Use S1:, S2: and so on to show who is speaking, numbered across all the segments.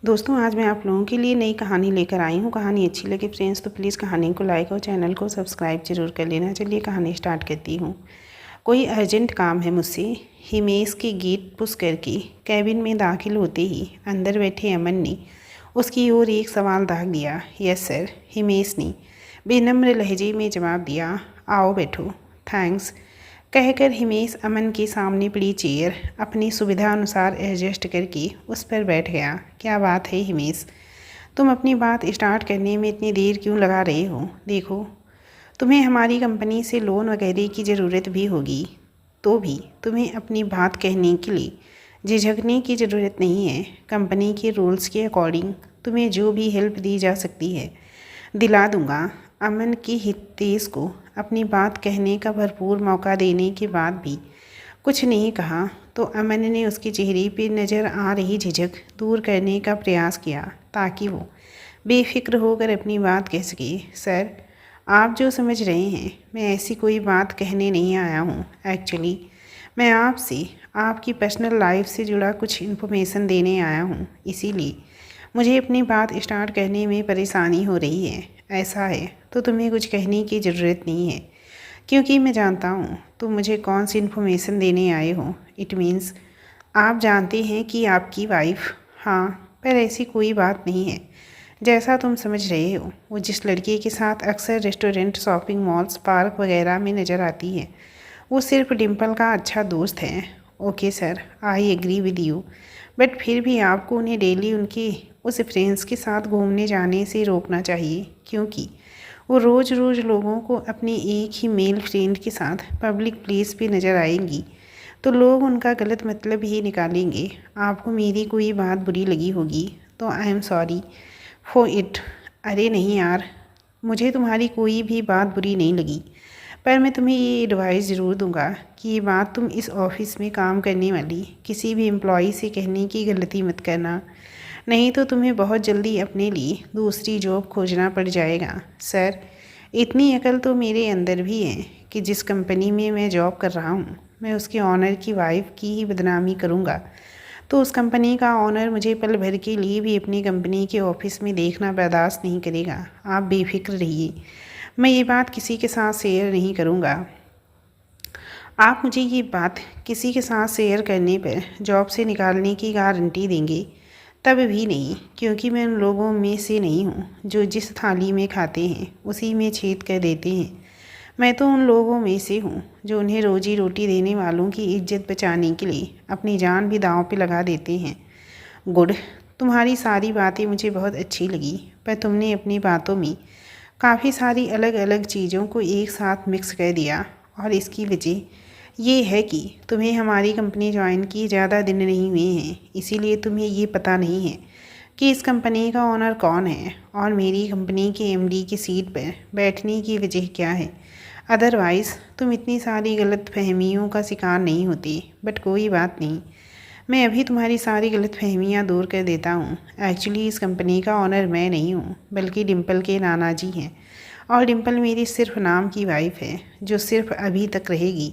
S1: दोस्तों आज मैं आप लोगों के लिए नई कहानी लेकर आई हूँ। कहानी अच्छी लगे फ्रेंड्स तो प्लीज़ कहानी को लाइक और चैनल को सब्सक्राइब जरूर कर लेना। चलिए कहानी स्टार्ट करती हूँ। कोई अर्जेंट काम है मुझसे। हिमेश के गेट पुश करके कैबिन में दाखिल होते ही अंदर बैठे अमन ने उसकी ओर एक सवाल दाग दिया। यस सर, हिमेश ने बेनम्र लहजे में जवाब दिया। आओ बैठो। थैंक्स कहकर हिमेश अमन के सामने पड़ी चेयर अपनी सुविधा अनुसार एडजस्ट करके उस पर बैठ गया। क्या बात है हिमेश, तुम अपनी बात स्टार्ट करने में इतनी देर क्यों लगा रहे हो? देखो, तुम्हें हमारी कंपनी से लोन वगैरह की ज़रूरत भी होगी, तो भी तुम्हें अपनी बात कहने के लिए झिझकने की ज़रूरत नहीं है। कंपनी के रूल्स के अकॉर्डिंग तुम्हें जो भी हेल्प दी जा सकती है दिला दूंगा। अमन की हितेश को अपनी बात कहने का भरपूर मौका देने के बाद भी कुछ नहीं कहा तो अमन ने उसके चेहरे पर नज़र आ रही झिझक दूर करने का प्रयास किया ताकि वो बेफिक्र होकर अपनी बात कह सके। सर, आप जो समझ रहे हैं मैं ऐसी कोई बात कहने नहीं आया हूँ। एक्चुअली मैं आपसे आपकी पर्सनल लाइफ से जुड़ा कुछ इन्फॉर्मेशन देने आया हूँ, इसीलिए मुझे अपनी बात स्टार्ट करने में परेशानी हो रही है। ऐसा है तो तुम्हें कुछ कहने की ज़रूरत नहीं है, क्योंकि मैं जानता हूँ तुम मुझे कौन सी इन्फॉर्मेशन देने आए हो। इट मीन्स आप जानते हैं कि आपकी वाइफ। हाँ, पर ऐसी कोई बात नहीं है। जैसा तुम समझ रहे हो, वो जिस लड़के के साथ अक्सर रेस्टोरेंट, शॉपिंग मॉल्स, पार्क वगैरह में नज़र आती है, वो सिर्फ डिम्पल का अच्छा दोस्त है। Okay sir, I agree with you, but फिर भी आपको उन्हें डेली उनके उस फ्रेंड्स के साथ घूमने जाने से रोकना चाहिए, क्योंकि वो रोज़ रोज़ लोगों को अपने एक ही मेल फ्रेंड के साथ पब्लिक प्लेस पे नज़र आएंगी तो लोग उनका गलत मतलब ही निकालेंगे। आपको मेरी कोई बात बुरी लगी होगी तो I am sorry for it. अरे नहीं यार, मुझे तुम्हारी कोई भी बात बुरी नहीं लगी, पर मैं तुम्हें ये एडवाइस ज़रूर दूंगा कि ये बात तुम इस ऑफिस में काम करने वाली किसी भी एम्प्लॉय से कहने की गलती मत करना, नहीं तो तुम्हें बहुत जल्दी अपने लिए दूसरी जॉब खोजना पड़ जाएगा। सर, इतनी अकल तो मेरे अंदर भी है कि जिस कंपनी में मैं जॉब कर रहा हूँ मैं उसके ऑनर की वाइफ की ही बदनामी करूँगा तो उस कंपनी का ऑनर मुझे पल भर के लिए भी अपनी कंपनी के ऑफिस में देखना बर्दाश्त नहीं करेगा। आप बेफिक्र रहिए, मैं ये बात किसी के साथ शेयर नहीं करूँगा। आप मुझे ये बात किसी के साथ शेयर करने पर जॉब से निकालने की गारंटी देंगे? तब भी नहीं, क्योंकि मैं उन लोगों में से नहीं हूँ जो जिस थाली में खाते हैं उसी में छेद कर देते हैं। मैं तो उन लोगों में से हूँ जो उन्हें रोजी रोटी देने वालों की इज्जत बचाने के लिए अपनी जान भी दांव पे लगा देते हैं। गुड, तुम्हारी सारी बातें मुझे बहुत अच्छी लगी, पर तुमने अपनी बातों में काफ़ी सारी अलग अलग चीज़ों को एक साथ मिक्स कर दिया, और इसकी वजह ये है कि तुम्हें हमारी कंपनी ज्वाइन किए ज़्यादा दिन नहीं हुए हैं, इसीलिए तुम्हें ये पता नहीं है कि इस कंपनी का ओनर कौन है और मेरी कंपनी के एमडी की सीट पर बैठने की वजह क्या है। अदरवाइज़ तुम इतनी सारी गलत फहमियों का शिकार नहीं होती। बट कोई बात नहीं, मैं अभी तुम्हारी सारी गलत फहमियाँ दूर कर देता हूँ। एक्चुअली इस कंपनी का ऑनर मैं नहीं हूँ, बल्कि डिम्पल के नाना जी हैं, और डिम्पल मेरी सिर्फ नाम की वाइफ है जो सिर्फ अभी तक रहेगी,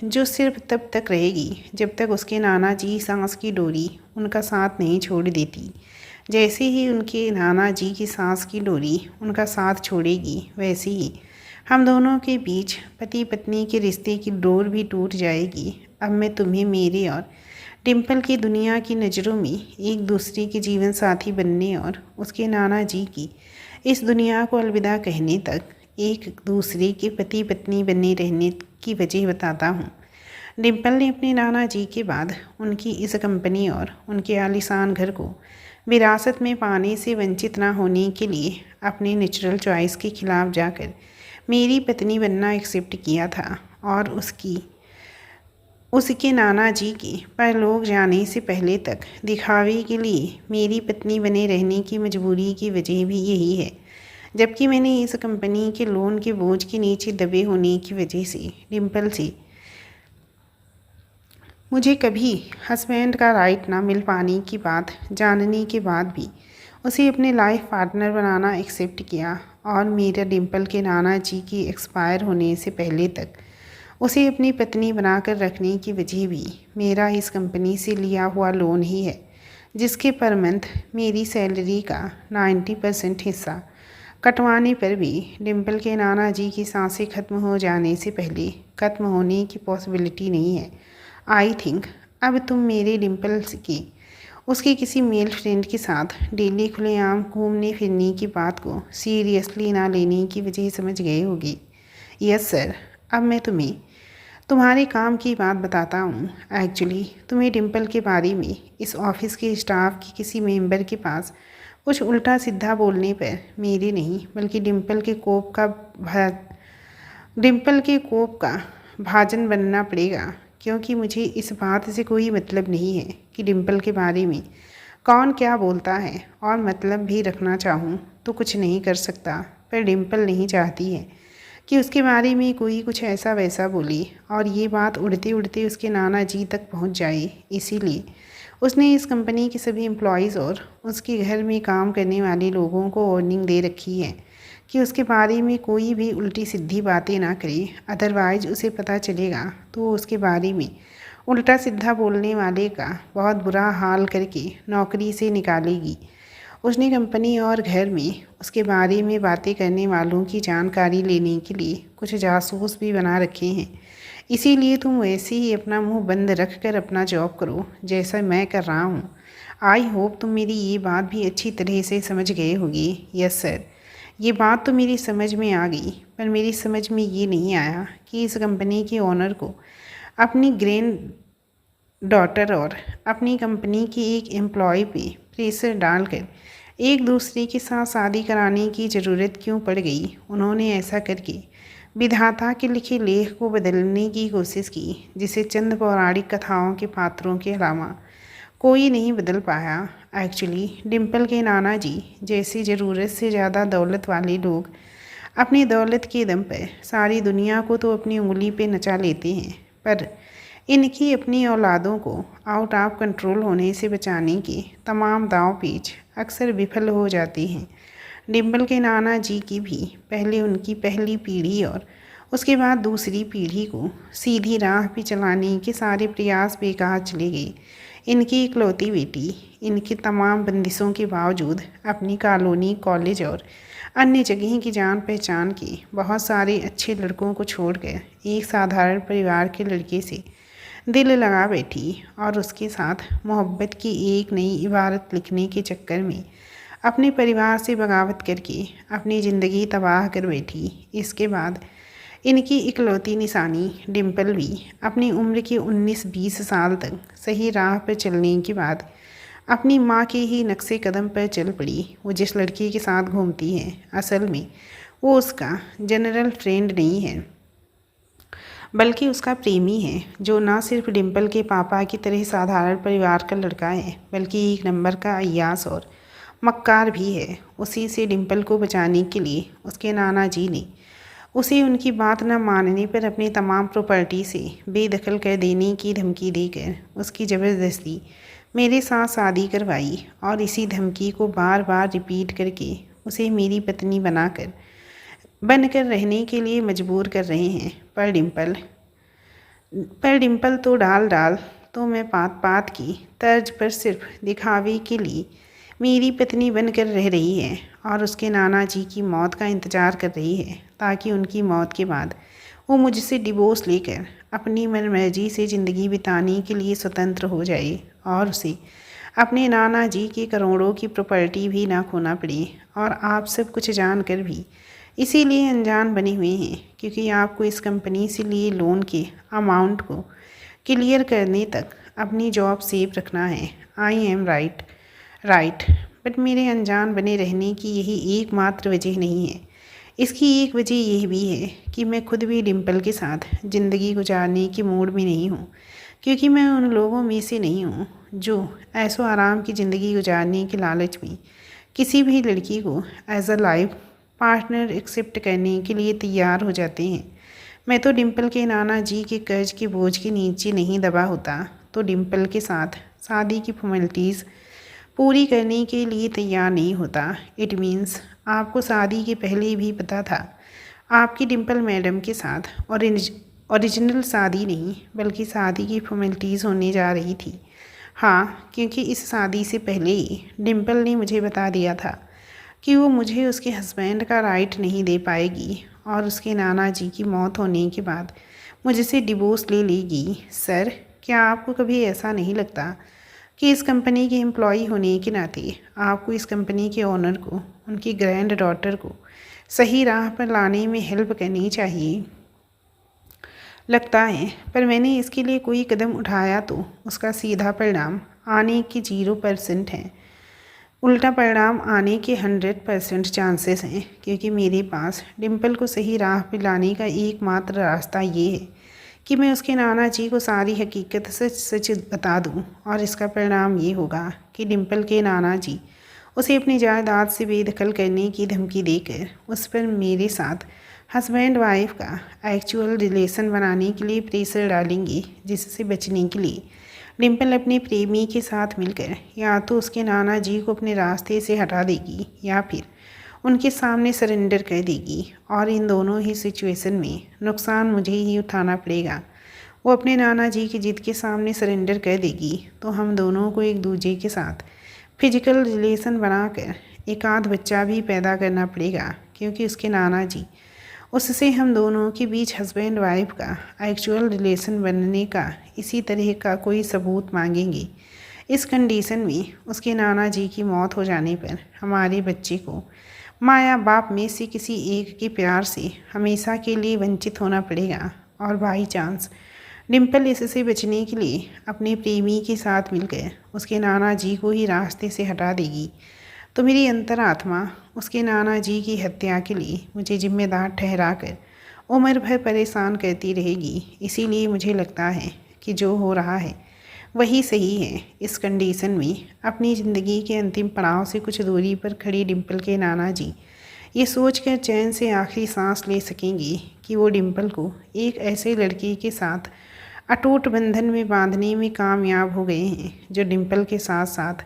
S1: जो सिर्फ तब तक रहेगी जब तक उसके नाना जी सांस की डोरी उनका साथ नहीं छोड़ देती। जैसे ही उनके नाना जी की सांस की डोरी उनका साथ छोड़ेगी, वैसे ही हम दोनों के बीच पति पत्नी के रिश्ते की डोर भी टूट जाएगी। अब मैं तुम्हें मेरे और डिम्पल की दुनिया की नज़रों में एक दूसरे के जीवन साथी बनने और उसके नाना जी की इस दुनिया को अलविदा कहने तक एक दूसरे के पति पत्नी बने रहने की वजह बताता हूँ। डिम्पल ने अपने नाना जी के बाद उनकी इस कंपनी और उनके आलीशान घर को विरासत में पाने से वंचित ना होने के लिए अपने नेचुरल चॉइस के खिलाफ जाकर मेरी पत्नी बनना एक्सेप्ट किया था, और उसके नाना जी के परलोक जाने से पहले तक दिखावे के लिए मेरी पत्नी बने रहने की मजबूरी की वजह भी यही है। जबकि मैंने इस कंपनी के लोन के बोझ के नीचे दबे होने की वजह से डिम्पल से मुझे कभी हस्बैंड का राइट ना मिल पाने की बात जानने के बाद भी उसे अपने लाइफ पार्टनर बनाना एक्सेप्ट किया, और मेरा डिम्पल के नाना जी की एक्सपायर होने से पहले तक उसे अपनी पत्नी बनाकर रखने की वजह भी मेरा इस कंपनी से लिया हुआ लोन ही है, जिसके पर मंथ मेरी सैलरी का 90% हिस्सा कटवाने पर भी डिम्पल के नाना जी की सांसें खत्म हो जाने से पहले ख़त्म होने की पॉसिबिलिटी नहीं है। आई थिंक अब तुम मेरे डिम्पल की उसके किसी मेल फ्रेंड के साथ डेली खुलेआम घूमने फिरने की बात को सीरियसली ना लेने की वजह समझ गए होगी। यस सर, अब मैं तुम्हें तुम्हारे काम की बात बताता हूँ। एक्चुअली तुम्हें डिम्पल के बारे में इस ऑफिस के स्टाफ के किसी मेंबर के पास कुछ उल्टा सीधा बोलने पर मेरे नहीं बल्कि डिम्पल के कोप का भाजन बनना पड़ेगा, क्योंकि मुझे इस बात से कोई मतलब नहीं है कि डिम्पल के बारे में कौन क्या बोलता है, और मतलब भी रखना चाहूँ तो कुछ नहीं कर सकता। पर डिम्पल नहीं चाहती है कि उसके बारे में कोई कुछ ऐसा वैसा बोले और ये बात उड़ते उड़ते उसके नाना जी तक पहुंच जाए। इसीलिए उसने इस कंपनी के सभी एम्प्लॉयज़ और उसके घर में काम करने वाले लोगों को वार्निंग दे रखी है कि उसके बारे में कोई भी उल्टी सीधी बातें ना करे, अदरवाइज उसे पता चलेगा तो उसके बारे में उल्टा सीधा बोलने वाले का बहुत बुरा हाल करके नौकरी से निकालेगी। उसने कंपनी और घर में उसके बारे में बातें करने वालों की जानकारी लेने के लिए कुछ जासूस भी बना रखे हैं। इसीलिए तुम वैसे ही अपना मुंह बंद रख कर अपना जॉब करो जैसा मैं कर रहा हूँ। आई होप तुम मेरी ये बात भी अच्छी तरह से समझ गए होगी। यस सर, ये बात तो मेरी समझ में आ गई, पर मेरी समझ में ये नहीं आया कि इस कंपनी के ओनर को अपनी ग्रैंड डॉटर और अपनी कंपनी की एक एम्प्लॉय पे प्रेशर डालकर एक दूसरे के साथ शादी कराने की ज़रूरत क्यों पड़ गई। उन्होंने ऐसा करके विधाता के लिखे लेख को बदलने की कोशिश की, जिसे चंद पौराणिक कथाओं के पात्रों के अलावा कोई नहीं बदल पाया। एक्चुअली डिम्पल के नाना जी जैसे ज़रूरत से ज़्यादा दौलत वाले लोग अपनी दौलत के दम पर सारी दुनिया को तो अपनी उंगली पे नचा लेते हैं, पर इनकी अपनी औलादों को आउट ऑफ कंट्रोल होने से बचाने के तमाम दांव पेच अक्सर विफल हो जाते हैं। डिम्पल के नाना जी की भी पहले उनकी पहली पीढ़ी और उसके बाद दूसरी पीढ़ी को सीधी राह पे चलाने के सारे प्रयास बेकार चले गए। इनकी इकलौती बेटी इनकी तमाम बंदिशों के बावजूद अपनी कॉलोनी, कॉलेज और अन्य जगह की जान पहचान के बहुत सारे अच्छे लड़कों को छोड़कर एक साधारण परिवार के लड़के से दिल लगा बैठी और उसके साथ मोहब्बत की एक नई इबारत लिखने के चक्कर में अपने परिवार से बगावत करके अपनी ज़िंदगी तबाह कर बैठी। इसके बाद इनकी इकलौती निशानी डिम्पल भी अपनी उम्र के 19-20 साल तक सही राह पर चलने के बाद अपनी माँ के ही नक्शे कदम पर चल पड़ी। वो जिस लड़की के साथ घूमती है असल में वो उसका जनरल फ्रेंड नहीं है, बल्कि उसका प्रेमी है, जो ना सिर्फ डिम्पल के पापा की तरह साधारण परिवार का लड़का है बल्कि एक नंबर का अय्यास और मक्कार भी है। उसी से डिम्पल को बचाने के लिए उसके नाना जी ने उसे उनकी बात न मानने पर अपनी तमाम प्रॉपर्टी से बेदखल कर देने की धमकी देकर उसकी ज़बरदस्ती मेरे साथ शादी करवाई और इसी धमकी को बार बार रिपीट करके उसे मेरी पत्नी बनकर रहने के लिए मजबूर कर रहे हैं। पर डिम्पल तो डाल तो मैं पात की तर्ज पर सिर्फ दिखावे के लिए मेरी पत्नी बनकर रह रही है और उसके नाना जी की मौत का इंतज़ार कर रही है, ताकि उनकी मौत के बाद वो मुझसे डिवोर्स लेकर अपनी मनमर्जी से ज़िंदगी बिताने के लिए स्वतंत्र हो जाए और उसे अपने नाना जी की करोड़ों की प्रॉपर्टी भी ना खोना पड़े। और आप सब कुछ जानकर भी इसीलिए अनजान बने हुए हैं क्योंकि आपको इस कंपनी से लिए लोन के अमाउंट को क्लियर करने तक अपनी जॉब सेफ रखना है। I am right. बट मेरे अनजान बने रहने की यही एकमात्र वजह नहीं है। इसकी एक वजह यह भी है कि मैं खुद भी डिम्पल के साथ ज़िंदगी गुजारने के मूड में नहीं हूँ, क्योंकि मैं उन लोगों में से नहीं हूँ जो ऐसो आराम की ज़िंदगी गुजारने के लालच में किसी भी लड़की को as a life partner accept करने के लिए तैयार हो जाते हैं। मैं तो डिम्पल के नाना जी के कर्ज के बोझ के नीचे नहीं दबा होता तो डिम्पल के साथ शादी की फॉर्मेलिटीज़ पूरी करने के लिए तैयार नहीं होता। इट मीन्स आपको शादी के पहले भी पता था आपकी डिम्पल मैडम के साथ ओरिजिनल शादी नहीं बल्कि शादी की फॉर्मेलिटीज़ होने जा रही थी। हाँ, क्योंकि इस शादी से पहले ही डिम्पल ने मुझे बता दिया था कि वो मुझे उसके हस्बैंड का राइट नहीं दे पाएगी और उसके नाना जी की मौत होने के बाद मुझसे डिवोर्स ले लेगी। सर, क्या आपको कभी ऐसा नहीं लगता कि इस कंपनी के एम्प्लॉई होने के नाते आपको इस कंपनी के ओनर को, उनकी ग्रैंड डॉटर को सही राह पर लाने में हेल्प करनी चाहिए? लगता है, पर मैंने इसके लिए कोई कदम उठाया तो उसका सीधा परिणाम आने के 0% है। उल्टा परिणाम आने के 100% चांसेस हैं, क्योंकि मेरे पास डिम्पल को सही राह पर लाने का एकमात्र रास्ता ये है कि मैं उसके नाना जी को सारी हकीकत सच सच बता दूं, और इसका परिणाम ये होगा कि डिम्पल के नाना जी उसे अपनी जायदाद से बेदखल करने की धमकी देकर उस पर मेरे साथ हस्बैंड वाइफ का एक्चुअल रिलेशन बनाने के लिए प्रेशर डालेंगे, जिससे बचने के लिए डिम्पल अपने प्रेमी के साथ मिलकर या तो उसके नाना जी को अपने रास्ते से हटा देगी या फिर उनके सामने सरेंडर कर देगी, और इन दोनों ही सिचुएशन में नुकसान मुझे ही उठाना पड़ेगा। वो अपने नाना जी की जिद के सामने सरेंडर कर देगी तो हम दोनों को एक दूसरे के साथ फिजिकल रिलेशन बनाकर एक आध बच्चा भी पैदा करना पड़ेगा, क्योंकि उसके नाना जी उससे हम दोनों के बीच हस्बैंड वाइफ का एक्चुअल रिलेशन बनने का इसी तरह का कोई सबूत मांगेंगे। इस कंडीशन में उसके नाना जी की मौत हो जाने पर हमारे बच्चे को माँ या बाप में से किसी एक के प्यार से हमेशा के लिए वंचित होना पड़ेगा, और बाई चांस डिम्पल इससे बचने के लिए अपने प्रेमी के साथ मिलकर उसके नाना जी को ही रास्ते से हटा देगी, तो मेरी अंतरात्मा उसके नाना जी की हत्या के लिए मुझे जिम्मेदार ठहराकर उम्र भर परेशान करती रहेगी। इसीलिए मुझे लगता है कि जो हो रहा है वही सही है। इस कंडीशन में अपनी ज़िंदगी के अंतिम पड़ाव से कुछ दूरी पर खड़ी डिम्पल के नाना जी ये सोचकर चैन से आखिरी सांस ले सकेंगे कि वो डिम्पल को एक ऐसे लड़के के साथ अटूट बंधन में बांधने में कामयाब हो गए हैं जो डिम्पल के साथ साथ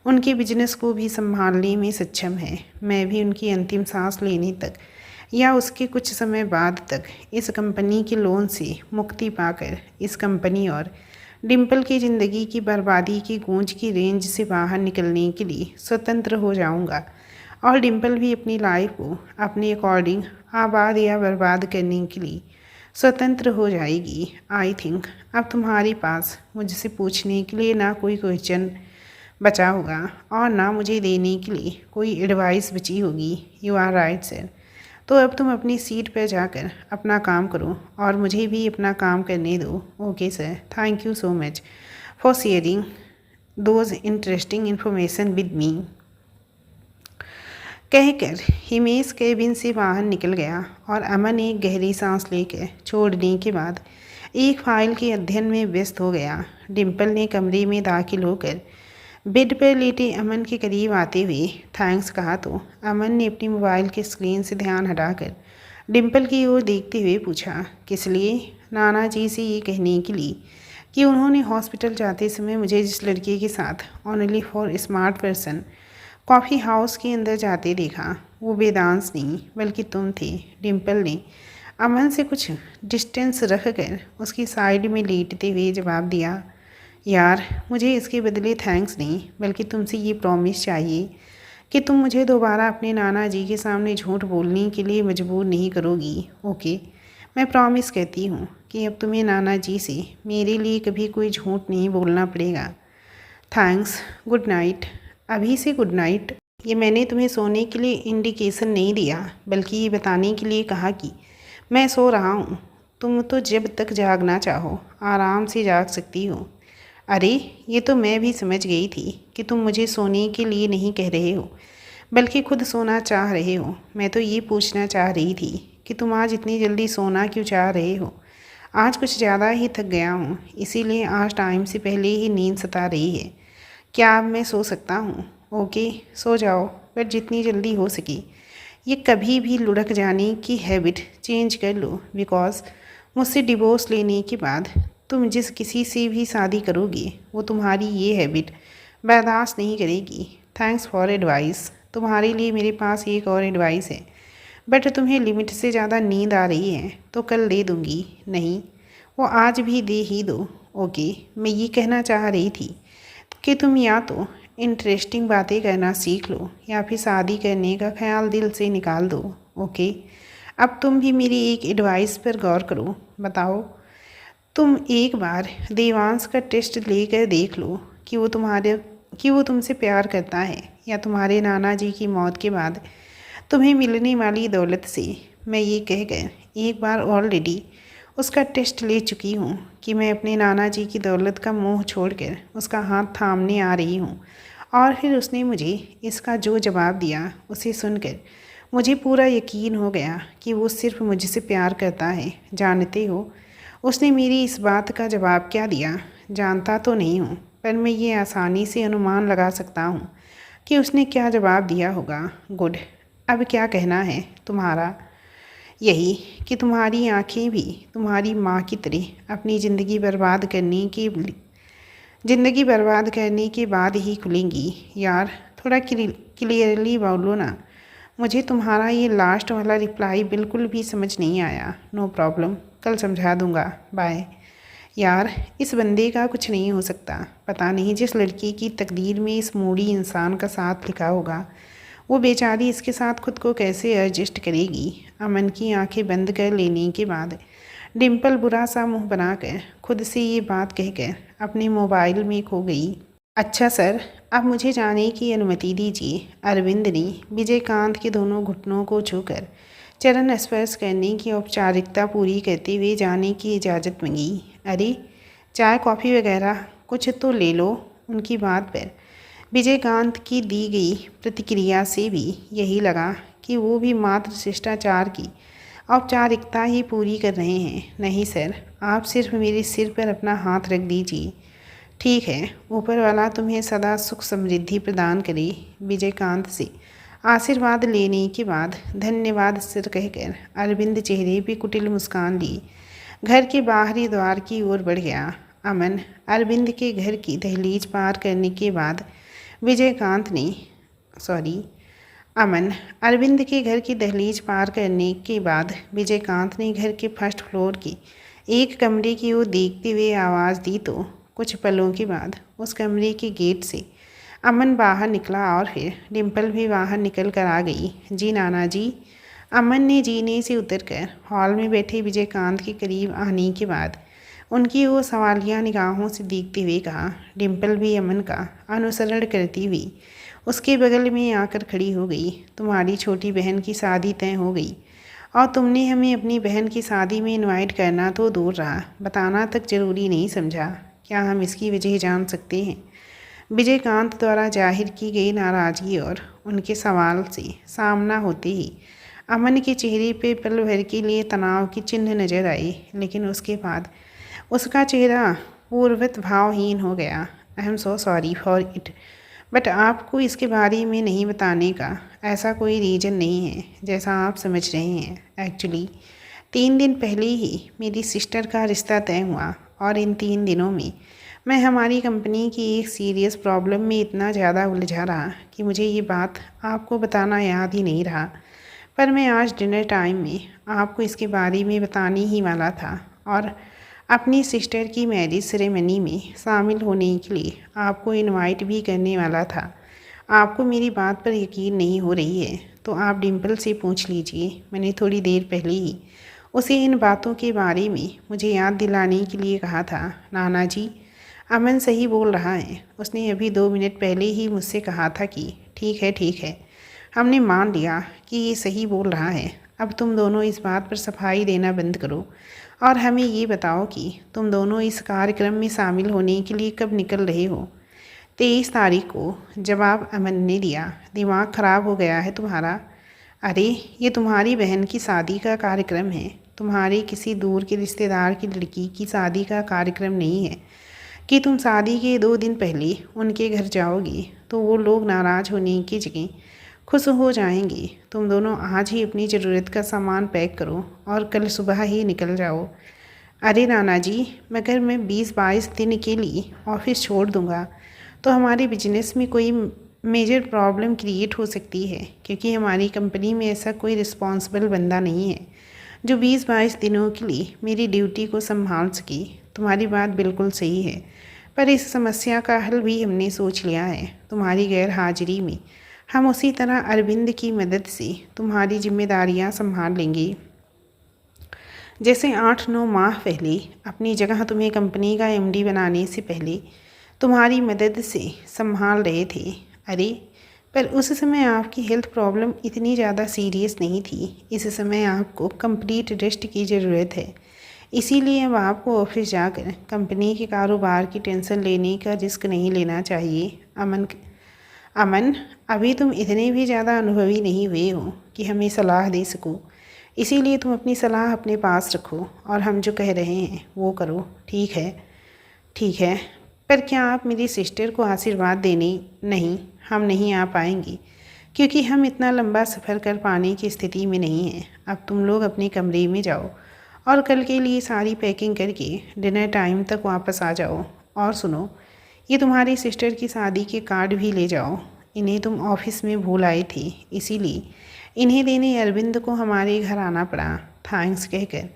S1: उनके बिजनेस को भी संभालने में सक्षम है। मैं भी उनकी अंतिम सांस लेने तक या उसके कुछ समय बाद तक इस कंपनी के लोन से मुक्ति पाकर इस कंपनी और डिम्पल की ज़िंदगी की बर्बादी की गूंज की रेंज से बाहर निकलने के लिए स्वतंत्र हो जाऊंगा, और डिम्पल भी अपनी लाइफ को अपने अकॉर्डिंग आबाद या बर्बाद करने के लिए स्वतंत्र हो जाएगी। आई थिंक अब तुम्हारे पास मुझसे पूछने के लिए ना कोई क्वेश्चन बचा होगा और ना मुझे देने के लिए कोई एडवाइस बची होगी। You are right sir. तो अब तुम अपनी सीट पर जाकर अपना काम करो और मुझे भी अपना काम करने दो। Okay sir, thank you so much for sharing those interesting information with me. कहकर हिमेश केबिन से बाहर निकल गया और अमन एक गहरी सांस लेकर छोड़ने के बाद एक फाइल के अध्ययन में व्यस्त हो गया। डिम्पल ने कमरे में दाखिल होकर बेड पर लेटे अमन के करीब आते हुए थैंक्स कहा तो अमन ने अपनी मोबाइल के स्क्रीन से ध्यान हटाकर डिम्पल की ओर देखते हुए पूछा, किस लिए? नाना जी से ये कहने के लिए कि उन्होंने हॉस्पिटल जाते समय मुझे जिस लड़के के साथ only for smart person coffee house के अंदर जाते देखा वो वेदांश नहीं बल्कि तुम थे। डिम्पल ने अमन से कुछ डिस्टेंस रख कर उसकी साइड में लेटते हुए जवाब दिया, यार मुझे इसके बदले थैंक्स नहीं बल्कि तुमसे ये प्रॉमिस चाहिए कि तुम मुझे दोबारा अपने नाना जी के सामने झूठ बोलने के लिए मजबूर नहीं करोगी। ओके, मैं प्रॉमिस कहती हूँ कि अब तुम्हें नाना जी से मेरे लिए कभी कोई झूठ नहीं बोलना पड़ेगा। Thanks, good night. अभी से गुड नाइट। ये मैंने तुम्हें सोने के लिए इंडिकेशन नहीं दिया बल्कि ये बताने के लिए कहा कि मैं सो रहा हूँ। तुम तो जब तक जागना चाहो आराम से जाग सकती हो। अरे ये तो मैं भी समझ गई थी कि तुम मुझे सोने के लिए नहीं कह रहे हो बल्कि खुद सोना चाह रहे हो। मैं तो ये पूछना चाह रही थी कि तुम आज इतनी जल्दी सोना क्यों चाह रहे हो। आज कुछ ज़्यादा ही थक गया हूँ, इसीलिए आज टाइम से पहले ही नींद सता रही है। क्या अब मैं सो सकता हूँ? ओके, सो जाओ, बट जितनी जल्दी हो सके। ये कभी भी लुढ़क जाने की हैबिट चेंज कर लो, बिकॉज मुझसे डिवोर्स लेने के बाद तुम जिस किसी से भी शादी करोगे वो तुम्हारी ये हैबिट बर्दाश्त नहीं करेगी। Thanks for advice. तुम्हारे लिए मेरे पास एक और एडवाइस है, बट तुम्हें लिमिट से ज़्यादा नींद आ रही है तो कल दे दूँगी। नहीं, वो आज भी दे ही दो। ओके, मैं ये कहना चाह रही थी कि तुम या तो इंटरेस्टिंग बातें करना सीख लो या फिर शादी करने का ख्याल दिल से निकाल दो। ओके, अब तुम भी मेरी एक एडवाइस पर गौर करो। बताओ, तुम एक बार देवांश का टेस्ट लेकर देख लो कि वो तुमसे प्यार करता है या तुम्हारे नाना जी की मौत के बाद तुम्हें मिलने वाली दौलत से। मैं ये कहकर एक बार ऑलरेडी उसका टेस्ट ले चुकी हूँ कि मैं अपने नाना जी की दौलत का मोह छोड़कर उसका हाथ थामने आ रही हूँ, और फिर उसने मुझे इसका जो जवाब दिया उसे सुनकर मुझे पूरा यकीन हो गया कि वो सिर्फ मुझसे प्यार करता है। जानते हो उसने मेरी इस बात का जवाब क्या दिया? जानता तो नहीं हूँ, पर मैं ये आसानी से अनुमान लगा सकता हूँ कि उसने क्या जवाब दिया होगा। गुड, अब क्या कहना है तुम्हारा? यही कि तुम्हारी आंखें भी तुम्हारी माँ की तरह अपनी ज़िंदगी बर्बाद करने के बाद ही खुलेंगी। यार थोड़ा क्लियरली बोलो ना, मुझे तुम्हारा ये लास्ट वाला रिप्लाई बिल्कुल भी समझ नहीं आया। नो प्रॉब्लम, कल समझा दूँगा, बाय। यार इस बंदे का कुछ नहीं हो सकता। पता नहीं जिस लड़की की तकदीर में इस मूडी इंसान का साथ लिखा होगा, वो बेचारी इसके साथ खुद को कैसे एडजस्ट करेगी। अमन की आंखें बंद कर लेने के बाद डिम्पल बुरा सा मुंह बनाकर खुद से ये बात कहकर अपने मोबाइल में खो गई। अच्छा सर, अब मुझे जाने की अनुमति दीजिए। अरविंद ने विजयकांत के दोनों घुटनों को छूकर चरण स्पर्श करने की औपचारिकता पूरी करते हुए जाने की इजाज़त मांगी। अरे चाय कॉफ़ी वगैरह कुछ तो ले लो। उनकी बात पर विजयकांत की दी गई प्रतिक्रिया से भी यही लगा कि वो भी मात्र शिष्टाचार की औपचारिकता ही पूरी कर रहे हैं। नहीं सर, आप सिर्फ मेरे सिर पर अपना हाथ रख दीजिए। ठीक है, ऊपर वाला तुम्हें सदा सुख समृद्धि प्रदान करे। विजयकांत से आशीर्वाद लेने के बाद धन्यवाद सिर कहकर अरविंद चेहरे पे कुटिल मुस्कान ली घर के बाहरी द्वार की ओर बढ़ गया। अमन अरविंद के घर की दहलीज पार करने के बाद अमन अरविंद के घर की दहलीज पार करने के बाद विजयकांत ने घर के फर्स्ट फ्लोर की एक कमरे की ओर देखते हुए आवाज़ दी तो कुछ पलों के बाद उस कमरे के गेट से अमन बाहर निकला और फिर डिम्पल भी बाहर निकल कर आ गई। जी नाना जी। अमन ने जीने से उतरकर हॉल में बैठे विजयकांत के करीब आने के बाद उनकी वो सवालिया निगाहों से देखते हुए कहा। डिम्पल भी अमन का अनुसरण करती हुई उसके बगल में आकर खड़ी हो गई। तुम्हारी छोटी बहन की शादी तय हो गई और तुमने हमें अपनी बहन की शादी में इनवाइट करना तो दूर रहा, बताना तक ज़रूरी नहीं समझा। क्या हम इसकी वजह जान सकते हैं? विजयकांत द्वारा जाहिर की गई नाराज़गी और उनके सवाल से सामना होते ही अमन के चेहरे पे पल भर के लिए तनाव की चिन्ह नजर आए, लेकिन उसके बाद उसका चेहरा पूर्ववत भावहीन हो गया। I am so sorry for it, but आपको इसके बारे में नहीं बताने का ऐसा कोई रीज़न नहीं है जैसा आप समझ रहे हैं। एक्चुअली 3 दिन पहले ही मेरी सिस्टर का रिश्ता तय हुआ और इन 3 दिनों में मैं हमारी कंपनी की एक सीरियस प्रॉब्लम में इतना ज़्यादा उलझा रहा कि मुझे ये बात आपको बताना याद ही नहीं रहा। पर मैं आज डिनर टाइम में आपको इसके बारे में बताने ही वाला था और अपनी सिस्टर की मैरिज सेरेमनी में शामिल होने के लिए आपको इनवाइट भी करने वाला था। आपको मेरी बात पर यकीन नहीं हो रही है तो आप डिम्पल से पूछ लीजिए। मैंने थोड़ी देर पहले ही उसे इन बातों के बारे में मुझे याद दिलाने के लिए कहा था। नाना जी, अमन सही बोल रहा है। उसने अभी 2 मिनट पहले ही मुझसे कहा था कि ठीक है, हमने मान लिया कि ये सही बोल रहा है। अब तुम दोनों इस बात पर सफाई देना बंद करो और हमें ये बताओ कि तुम दोनों इस कार्यक्रम में शामिल होने के लिए कब निकल रहे हो? 23 तारीख को जवाब अमन ने दिया। दिमाग ख़राब हो गया है तुम्हारा? अरे ये तुम्हारी बहन की शादी का कार्यक्रम है, तुम्हारे किसी दूर के रिश्तेदार की लड़की की शादी का कार्यक्रम नहीं है कि तुम शादी के 2 दिन पहले उनके घर जाओगी तो वो लोग नाराज़ होने की जगह खुश हो जाएंगे। तुम दोनों आज ही अपनी ज़रूरत का सामान पैक करो और कल सुबह ही निकल जाओ। अरे नाना जी, मगर मैं 20-22 दिन के लिए ऑफिस छोड़ दूँगा तो हमारे बिजनेस में कोई मेजर प्रॉब्लम क्रिएट हो सकती है, क्योंकि हमारी कंपनी में ऐसा कोई रिस्पॉन्सिबल बंदा नहीं है जो 20-22 दिनों के लिए मेरी ड्यूटी को संभाल सके। तुम्हारी बात बिल्कुल सही है, पर इस समस्या का हल भी हमने सोच लिया है। तुम्हारी गैर हाजिरी में हम उसी तरह अरविंद की मदद से तुम्हारी जिम्मेदारियां संभाल लेंगे जैसे 8-9 माह पहले अपनी जगह तुम्हें कंपनी का एमडी बनाने से पहले तुम्हारी मदद से संभाल रहे थे। अरे पर उस समय आपकी हेल्थ प्रॉब्लम इतनी ज़्यादा सीरियस नहीं थी। इस समय आपको कंप्लीट रेस्ट की ज़रूरत है। इसीलिए अब आपको ऑफिस जाकर कंपनी के कारोबार की टेंशन लेने का रिस्क नहीं लेना चाहिए। अमन, अभी तुम इतने भी ज़्यादा अनुभवी नहीं हुए हो कि हमें सलाह दे सको। इसीलिए तुम अपनी सलाह अपने पास रखो और हम जो कह रहे हैं वो करो। ठीक है, पर क्या आप मेरी सिस्टर को आशीर्वाद देने? नहीं, हम नहीं आ पाएंगे क्योंकि हम इतना लंबा सफ़र कर पाने की स्थिति में नहीं हैं। अब तुम लोग अपने कमरे में जाओ और कल के लिए सारी पैकिंग करके डिनर टाइम तक वापस आ जाओ। और सुनो, ये तुम्हारी सिस्टर की शादी के कार्ड भी ले जाओ। इन्हें तुम ऑफिस में भूल आए थे, इसीलिए इन्हें देने अरविंद को हमारे घर आना पड़ा। थैंक्स कहकर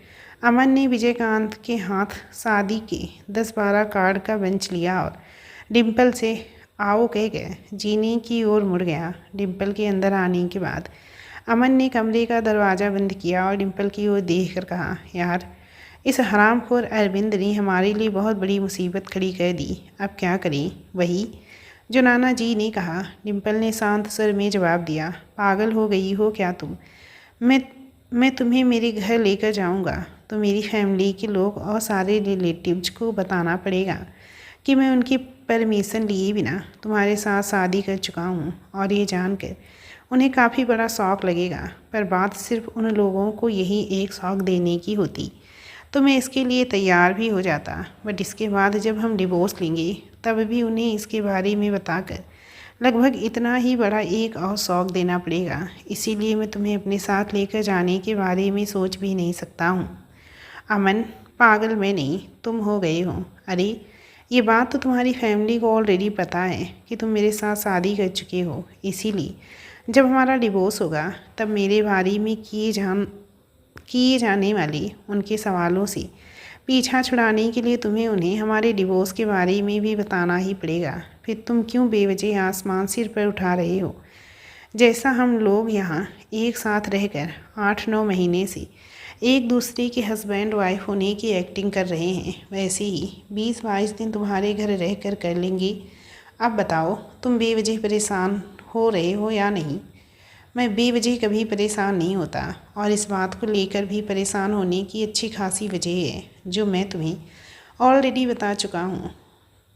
S1: अमन ने विजयकांत के हाथ शादी के 10-12 कार्ड का बंच लिया और डिम्पल से आओ कह गए जीने की ओर मुड़ गया। डिम्पल के अंदर आने के बाद अमन ने कमरे का दरवाज़ा बंद किया और डिम्पल की ओर देख कर कहा, यार इस हरामखोर अरविंद ने हमारे लिए बहुत बड़ी मुसीबत खड़ी कर दी। अब क्या करें? वही जो नाना जी ने कहा। डिम्पल ने शांत स्वर में जवाब दिया, पागल हो गई हो क्या तुम? मैं तुम्हें मेरे घर लेकर जाऊंगा तो मेरी फैमिली के लोग और सारे रिलेटिव्स को बताना पड़ेगा कि मैं उनकी परमिशन लिए बिना तुम्हारे साथ शादी कर चुका हूँ। और ये जानकर उन्हें काफ़ी बड़ा शौक़ लगेगा, पर बात सिर्फ उन लोगों को यही एक शौक़ देने की होती तो मैं इसके लिए तैयार भी हो जाता। बट इसके बाद जब हम डिवोर्स लेंगे तब भी उन्हें इसके बारे में बताकर लगभग इतना ही बड़ा एक और शौक़ देना पड़ेगा। इसीलिए मैं तुम्हें अपने साथ लेकर जाने के बारे में सोच भी नहीं सकता हूँ। अमन, पागल मैं नहीं, तुम हो गए हो। अरे ये बात तो तुम्हारी फैमिली को ऑलरेडी पता है कि तुम मेरे साथ शादी कर चुके हो। इसीलिए जब हमारा डिवोर्स होगा तब मेरे बारे में किए जाने वाले उनके सवालों से पीछा छुड़ाने के लिए तुम्हें उन्हें हमारे डिवोर्स के बारे में भी बताना ही पड़ेगा। फिर तुम क्यों बेवजह आसमान सिर पर उठा रहे हो? जैसा हम लोग यहाँ एक साथ रहकर 8-9 महीने से एक दूसरे के हस्बैंड वाइफ होने की एक्टिंग कर रहे हैं, वैसे ही 20-22 दिन तुम्हारे घर रहकर कर लेंगे। अब बताओ, तुम बेवजह परेशान हो रहे हो या नहीं? मैं बेवजह कभी परेशान नहीं होता और इस बात को लेकर भी परेशान होने की अच्छी खासी वजह है जो मैं तुम्हें ऑलरेडी बता चुका हूँ,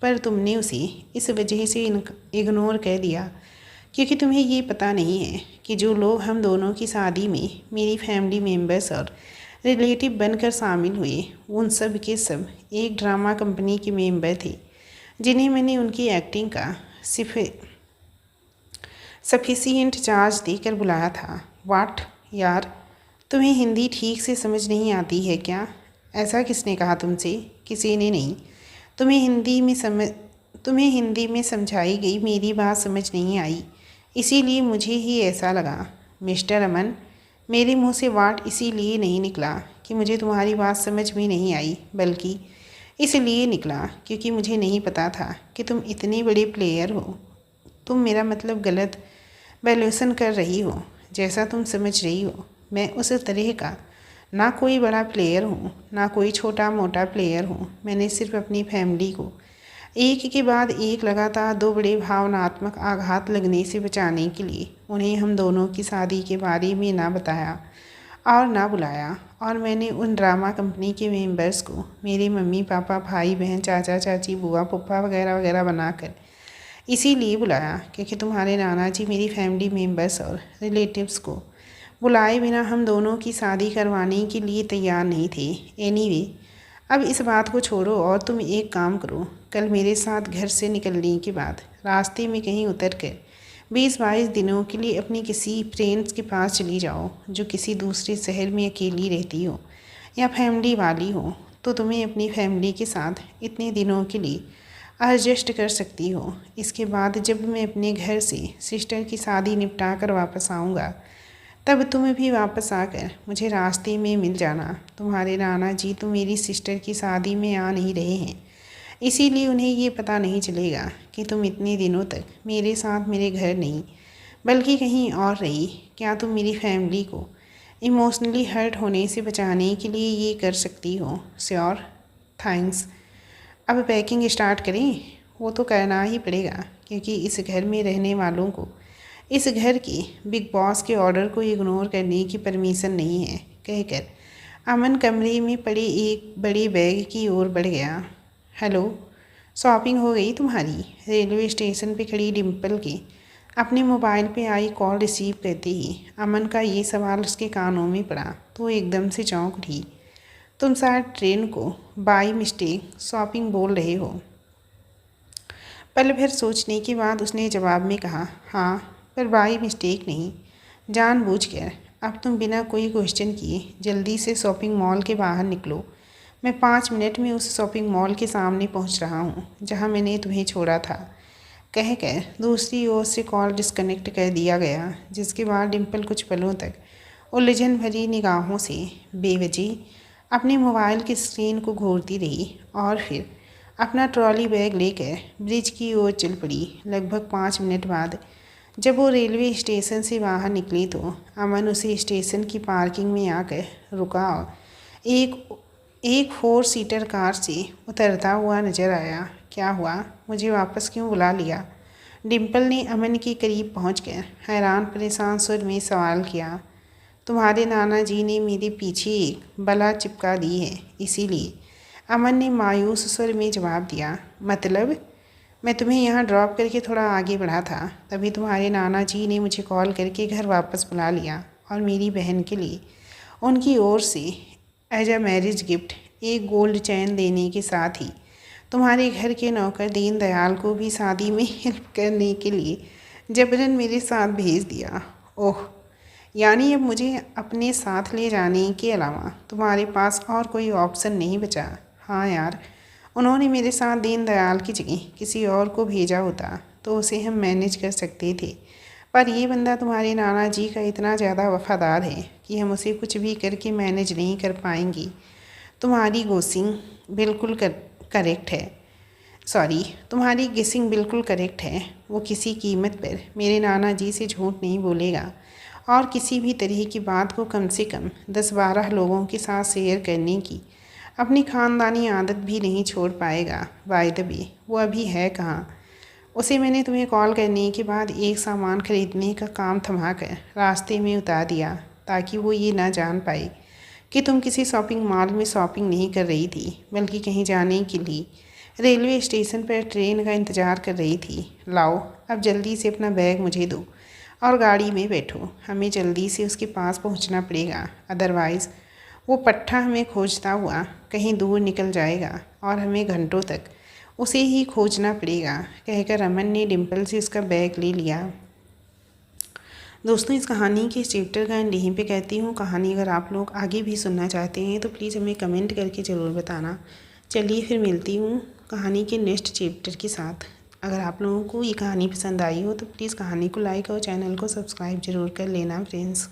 S1: पर तुमने उसे इस वजह से इग्नोर कर दिया क्योंकि तुम्हें ये पता नहीं है कि जो लोग हम दोनों की शादी में मेरी फैमिली मेम्बर्स और रिलेटिव बनकर शामिल हुए उन सब के सब एक ड्रामा कंपनी के मेंबर थे जिन्हें मैंने उनकी एक्टिंग का सफिशिएंट चार्ज देकर बुलाया था। वाट यार, तुम्हें हिंदी ठीक से समझ नहीं आती है क्या? ऐसा किसने कहा तुमसे? किसी ने नहीं। तुम्हें हिंदी में समझाई गई मेरी बात समझ नहीं आई, इसीलिए मुझे ही ऐसा लगा। मिस्टर अमन, मेरे मुंह से वाट इसीलिए नहीं निकला कि मुझे तुम्हारी बात समझ में नहीं आई, बल्कि इसलिए निकला क्योंकि मुझे नहीं पता था कि तुम इतने बड़े प्लेयर हो। तुम मेरा मतलब गलत वैल्यूएशन कर रही हो। जैसा तुम समझ रही हो मैं उस तरह का ना कोई बड़ा प्लेयर हूँ ना कोई छोटा मोटा प्लेयर हूँ। मैंने सिर्फ अपनी फैमिली को एक के बाद एक लगातार 2 बड़े भावनात्मक आघात लगने से बचाने के लिए उन्हें हम दोनों की शादी के बारे में ना बताया और ना बुलाया। और मैंने उन ड्रामा कंपनी के मेंबर्स को मेरे मम्मी पापा भाई बहन चाचा चाची बुआ पप्पा वगैरह वगैरह बनाकर इसीलिए बुलाया क्योंकि तुम्हारे नाना जी मेरी फैमिली मेंबर्स और रिलेटिव्स को बुलाए बिना हम दोनों की शादी करवाने के लिए तैयार नहीं थे। एनीवे, अब इस बात को छोड़ो और तुम एक काम करो, कल मेरे साथ घर से निकलने के बाद रास्ते में कहीं उतर कर 20-22 दिनों के लिए अपनी किसी फ्रेंड्स के पास चली जाओ जो किसी दूसरे शहर में अकेली रहती हो या फैमिली वाली हो, तो तुम्हें अपनी फैमिली के साथ इतने दिनों के लिए एडजस्ट कर सकती हो। इसके बाद जब मैं अपने घर से सिस्टर की शादी निपटा कर वापस आऊँगा तब तुम भी वापस आकर मुझे रास्ते में मिल जाना। तुम्हारे नाना जी तो मेरी सिस्टर की शादी में आ नहीं रहे हैं, इसीलिए उन्हें ये पता नहीं चलेगा कि तुम इतने दिनों तक मेरे साथ मेरे घर नहीं बल्कि कहीं और रही। क्या तुम मेरी फैमिली को इमोशनली हर्ट होने से बचाने के लिए ये कर सकती हो? Sure, thanks. अब पैकिंग स्टार्ट करें? वो तो करना ही पड़ेगा क्योंकि इस घर में रहने वालों को इस घर के बिग बॉस के ऑर्डर को इग्नोर करने की परमिशन नहीं है, कहकर अमन कमरे में पड़े एक बड़े बैग की ओर बढ़ गया। हेलो, शॉपिंग हो गई तुम्हारी? रेलवे स्टेशन पे खड़ी डिम्पल के अपने मोबाइल पे आई कॉल रिसीव करते ही अमन का ये सवाल उसके कानों में पड़ा तो एकदम से चौंक उठी। तुम शायद ट्रेन को बाय मिस्टेक शॉपिंग बोल रहे हो। पल भर सोचने के बाद उसने जवाब में कहा, हाँ, पर बाय मिस्टेक नहीं, जानबूझकर। अब तुम बिना कोई क्वेश्चन किए जल्दी से शॉपिंग मॉल के बाहर निकलो। मैं 5 मिनट में उस शॉपिंग मॉल के सामने पहुंच रहा हूं जहां मैंने तुम्हें छोड़ा था, कहकर दूसरी ओर से कॉल डिस्कनेक्ट कर दिया गया। जिसके बाद डिम्पल कुछ पलों तक उलझन भरी निगाहों से बेवजह अपने मोबाइल की स्क्रीन को घूरती रही और फिर अपना ट्रॉली बैग लेकर ब्रिज की ओर चल पड़ी। लगभग 5 मिनट बाद जब वो रेलवे स्टेशन से बाहर निकली तो अमन उसे स्टेशन की पार्किंग में आकर रुका और एक 4 सीटर कार से उतरता हुआ नजर आया। क्या हुआ? मुझे वापस क्यों बुला लिया? डिम्पल ने अमन के करीब पहुंचकर हैरान परेशान सुर में सवाल किया। तुम्हारे नाना जी ने मेरे पीछे एक बला चिपका दी है, इसीलिए। अमन ने मायूस स्वर में जवाब दिया। मतलब? मैं तुम्हें यहाँ ड्रॉप करके थोड़ा आगे बढ़ा था, तभी तुम्हारे नाना जी ने मुझे कॉल करके घर वापस बुला लिया और मेरी बहन के लिए उनकी ओर से एज अ मैरिज गिफ्ट एक गोल्ड चैन देने के साथ ही तुम्हारे घर के नौकर दीनदयाल को भी शादी में हेल्प करने के लिए जबरन मेरे साथ भेज दिया। ओह, यानी अब मुझे अपने साथ ले जाने के अलावा तुम्हारे पास और कोई ऑप्शन नहीं बचा? हाँ यार, उन्होंने मेरे साथ दीनदयाल की जगह किसी और को भेजा होता तो उसे हम मैनेज कर सकते थे, पर ये बंदा तुम्हारे नाना जी का इतना ज़्यादा वफादार है कि हम उसे कुछ भी करके मैनेज नहीं कर पाएंगे। तुम्हारी गोसिंग बिल्कुल करेक्ट है। तुम्हारी गेसिंग बिल्कुल करेक्ट है। वो किसी कीमत पर मेरे नाना जी से झूठ नहीं बोलेगा और किसी भी तरह की बात को कम से कम 10-12 लोगों के साथ शेयर करने की अपनी ख़ानदानी आदत भी नहीं छोड़ पाएगा। बाय द वे, वो अभी है कहाँ? उसे मैंने तुम्हें कॉल करने के बाद एक सामान खरीदने का काम थमाकर रास्ते में उतार दिया ताकि वो ये ना जान पाए कि तुम किसी शॉपिंग मॉल में शॉपिंग नहीं कर रही थी बल्कि कहीं जाने के लिए रेलवे स्टेशन पर ट्रेन का इंतज़ार कर रही थी। लाओ, अब जल्दी से अपना बैग मुझे दो और गाड़ी में बैठो। हमें जल्दी से उसके पास पहुंचना पड़ेगा, अदरवाइज़ वो पट्ठा हमें खोजता हुआ कहीं दूर निकल जाएगा और हमें घंटों तक उसे ही खोजना पड़ेगा, कहकर अमन ने डिम्पल से उसका बैग ले लिया। दोस्तों, इस कहानी के इस चैप्टर का एंड यहीं पे कहती हूँ। कहानी अगर आप लोग आगे भी सुनना चाहते हैं तो प्लीज़ हमें कमेंट करके ज़रूर बताना। चलिए फिर मिलती हूँ कहानी के नेक्स्ट चैप्टर के साथ। अगर आप लोगों को ये कहानी पसंद आई हो तो प्लीज़ कहानी को लाइक और चैनल को सब्सक्राइब ज़रूर कर लेना फ्रेंड्स।